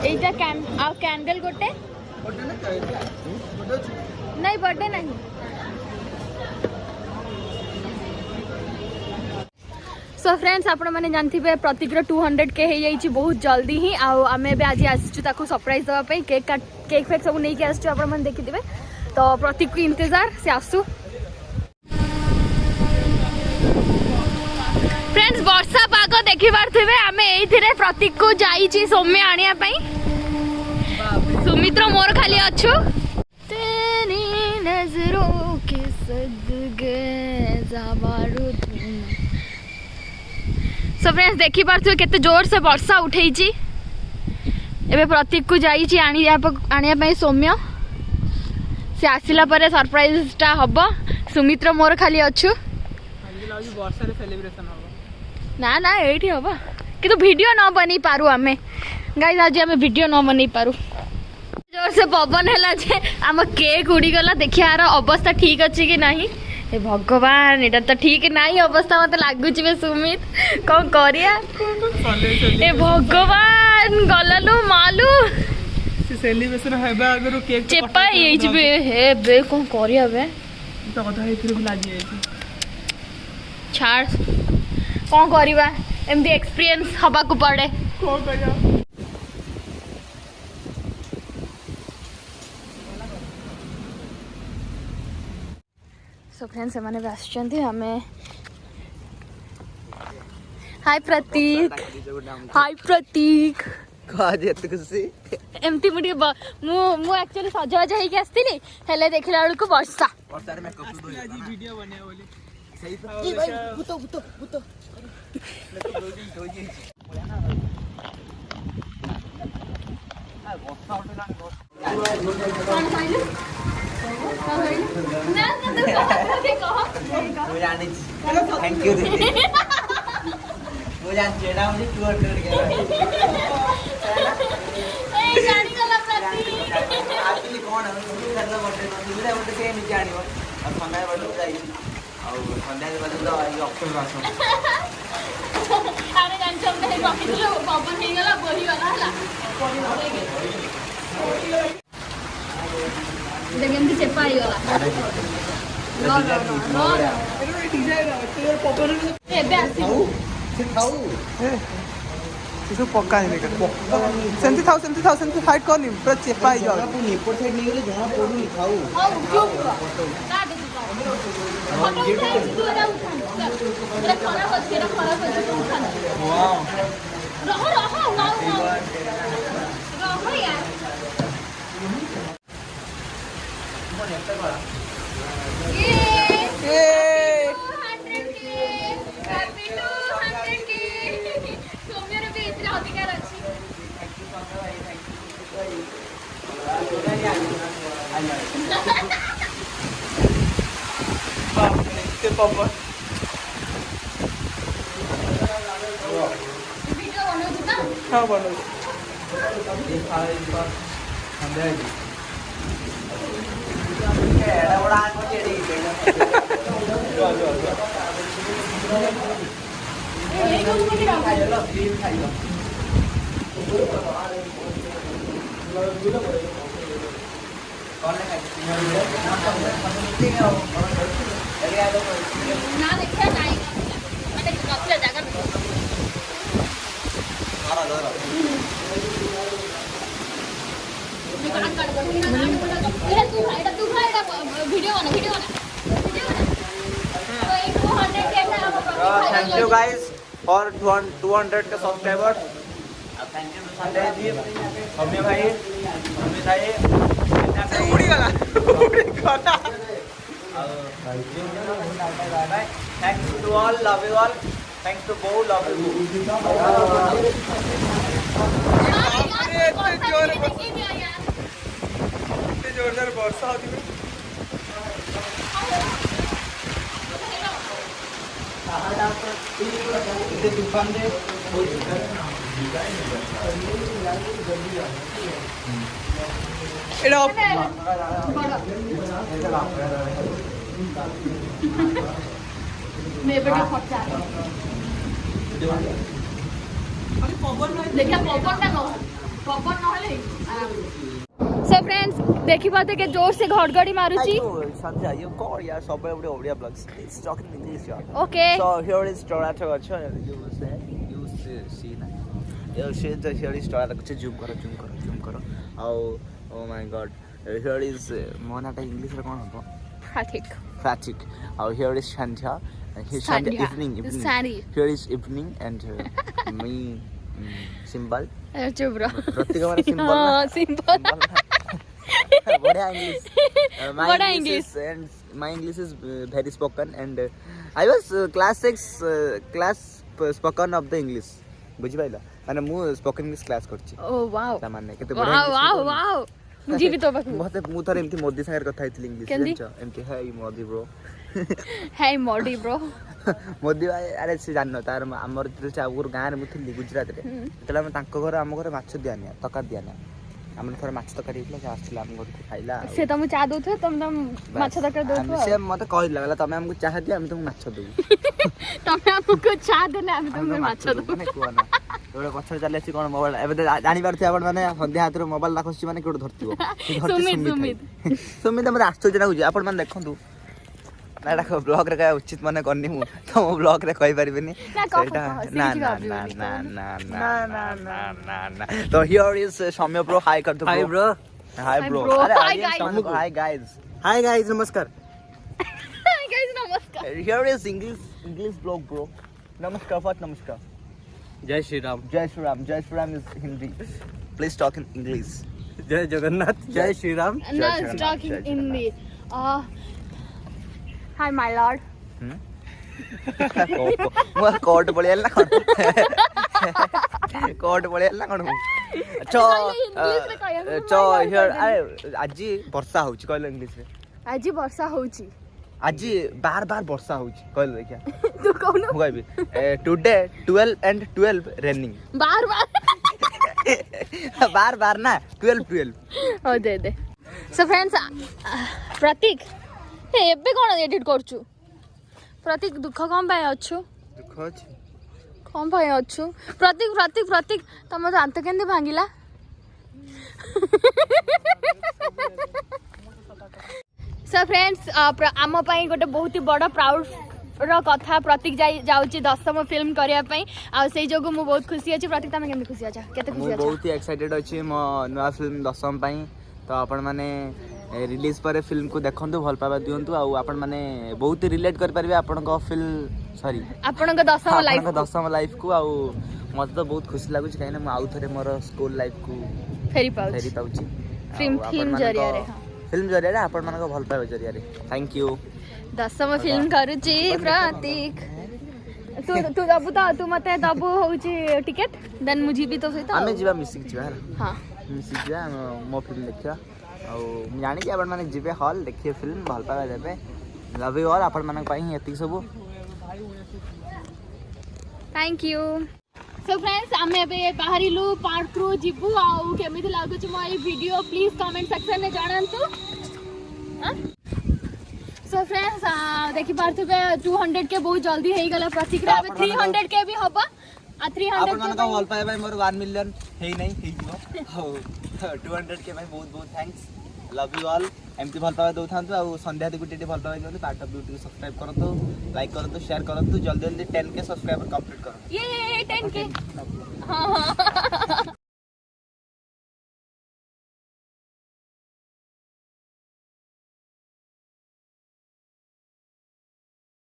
এইটা कैंडल गोटे नहीं बर्थडे नहीं सो फ्रेंड्स आपण मैंने जानते प्रतीक 200K हो जाइए बहुत जल्दी ही आम आज आसचु सरप्राइज देवाई केक फेक सब नहीं आसचु आप देखिथे तो प्रतीक को इंतजार से आसू फ्रेंड्स वर्षा पाग देखी पारे आम ये प्रतीक को जाइए सौम्य आने सुमित्र मोर खाली अच्छु तेरी नजरों के सदके सो फ्रेंड्स देखी पारे केते जोर से वर्षा उठे प्रतीक को जाइए आने सौम्य से आसला पर सरप्राइज टा हम सुमित्र मोर खाली अच्छु ना ना ये हम कि वीडियो न बनी पारू आम गाइस आज आम वीडियो न बनी पारू जोर से पवन है आम केक उड़ीगला देखिए यार अवस्था ठीक अच्छी कि नहीं ए भगवान एटा तो ठीक नहीं अवस्था मत लगुच सुमित कौन करिया ए भगवान गललु मालू सेलिब्रेशन हेबा अगर केक चेपा हे बे कौन करिया बे तो कथा हेतिर लागी जाई छाड़ कौन करिवा एमदी एक्सपीरियंस हबा को पड़े को करिया सो फ्रेंड्स मैंने भी आसुँच हमें हाय प्रतीक हाय प्रतीक एमती मुझे मु एक्चुअली सजवाज होके आसती हेले देखला बेलू को वर्षा वीडियो बने बोली सही थैंक यू वो जान चेड़ा मुझे 200 के ए जानी गला प्रतीक एक्चुअली कौन है करला बर्थडे दूसरे बर्थडे से नहीं जानियो और समय बर्थडे जाई और संध्या के बाद तो ये ऑप्शन आसो आरे जान हम नहीं रखी दिलो पवन हे गला बोही वाला हला देखन से चेपा ही गला नो ए डिजाइन है पवन ए बे आसी से खाऊ इसको पक्का है लेकर सेंती थाउ सेंती हाइट कर ली पूरा चेपा ही जाओ तू निपर साइड नहीं गेले जहां पडू नहीं खाऊ हां चुप का दे तू फोटो उठा तू एरा उठा तेरा खराब हो उठा वाओ रहो यार कौन है तक वाला ये पापा वीडियो बनाऊ ना हां बनाऊ ये खाए इस बार संध्या जी एड़ा बड़ा आज मुझे नहीं जो ये कौन को दिखा खाई लो क्रीम खाई लो कौन है ना देखिए नहीं मैंने काफी जगह मारा दो थैंक यू गाइस फॉर 200 के subscribers thank you Sanjay ji Saumya भाई अमित भाई उड़ी गला thanks to all love you all thanks to बो लव यू जोरदार वर्षा होती है दुकान मैं बेटा खर्चा देखा पवन नहले सो फ्रेंड्स देखि पाते के जोर से घड़घड़ी मारुची संध्या you call यार सब बड़े Odia blogs it's talking English यार okay so here is tomato अच्छा you see ना ये shit here is tomato कुछ zoom करो oh my god here is मोनाटा इंग्लिश रे कोन हो pratik और here is Sandhya evening here is evening and me symbol चुप रहो प्रतीक हमारा symbol हां सिंपल बड़ा English बड़ा English and my English is very spoken and I was class 6 spoken of the English बुझि पाइला माने मु स्पोकन इंग्लिश क्लास करछि ओ वाओ ता माने केते बड़ा वाओ मुझे भी तो मते मु थरे एमती मोदी संगे कथा हितली इंग्लिश जानछ एमती है मोदी ब्रो है मोदी ब्रो मोदी भाई अरे से जाननो तार हमर से आगुर गां रे मुथली गुजरात रे तला हम तांको घर हम घर माछ दियानिया तका दियानिया हमन थोर माछ तकारी हितला से आस्थिला हम घर खाइला से तुम चा दोथो तुम माछ तकारी दोथो से मते कहला गला तमे हमको चाह दिया हम तुम माछ दउ तमे हमको चा देना हम तुम माछ दउ माने कोना एबे पछर चले छी कोन मोबाइल एबे जानि पारथि आपण माने संध्या हाथ रे मोबाइल राखछि माने केडो धरतिबो सुमित हमर आश्चर्य लागुजी आपण माने देखंतु ना देखो ब्लॉग रे का उचित माने करनी हूं तो मो ब्लॉग रे कहि परिबेनी ना तो here is Soumya bro hi कर दो हाय ब्रो अरे हाय गाइस नमस्कार here is English blog bro नमस्कार फट नमस्कार जय Shri Ram is Hindi please talk in English जय जगन्नाथ जय Shri Ram talking Hindi hi my lord मोर कोट पळेल ना कोन कोट पळेल ना कोन चो हियर आजी वर्षा होची कहलो इंग्लिश रे आजी वर्षा होची आजी बार वर्षा होची कहलो देखिया तू कहनो मु कहबी टुडे 12 and 12 रेनिंग बार ना 12 ओ दे सो फ्रेंड्स प्रतीक एबे कोन एडिट करछु प्रतीक दुख कम पाए अच्छु दुख अछि कम पाए अच्छु प्रतीक तम दांत केंदे भांगिला सो फ्रेंड्स आम पाई गोटे बहुत ही बड़ प्राउड रो कथा प्रतीक जाउची 10th फिल्म करिया पई आ सेई जोगु मु बहुत खुशी अछि प्रतीक तमे केंदे खुशी अच्छा केते खुशी अच्छा बहुत ही एक्साइटेड अछि मो नया फिल्म 10th पाई तो आपण माने रिलीज पर फिल्म को देखंतु भल पाबा दियंतु आ आपण माने बहुत रिलेट कर परबे आपण को फिल्म सॉरी आपण को 10th लाइफ को आ मत तो बहुत खुशी लागु छै काहे ना आउ थरे मोर स्कूल लाइफ को फेरी पाउची फिल्म जरिया रे फिल्म जरिया रे आपण माने को भल पाबे जरिया रे थैंक यू 10th फिल्म करूची प्रतीक तू दबु तू मते दबु होची टिकट देन मुझे भी तो सहित हमें जीवा मिसिक जीवा हां मिसिक जीवा मो फिल्म देखिया और जानी कि आपण माने जिबे हॉल देखिए फिल्म भल पाबा देबे लव यू ऑल आपण माने पई एति सब थैंक यू सो फ्रेंड्स आमे अबे बाहरिलु पार्क रो जिबु आ केमिति लागु छ मोई वीडियो प्लीज कमेंट सेक्शन में जानंतु सो फ्रेंड्स देखि पारथबे 200 के बहुत जल्दी हेई गला प्रतिक्रिया अबे 300 के भी होबा आ 300 आपण माने का भल पाबे मोर 1 मिलियन हेई नहीं हेई जिवो 200 के भाई बहुत बहुत थैंक्स लव यू ऑल एमती भल पाबे दोथांतु आ संध्या दी गुटी भल पाबे जल्दी पार्ट ऑफ ब्यूटी को सब्सक्राइब करंतु लाइक करंतु शेयर करंतु जल्दी जल्दी 10 के सब्सक्राइबर कंप्लीट करो ये 10 के हां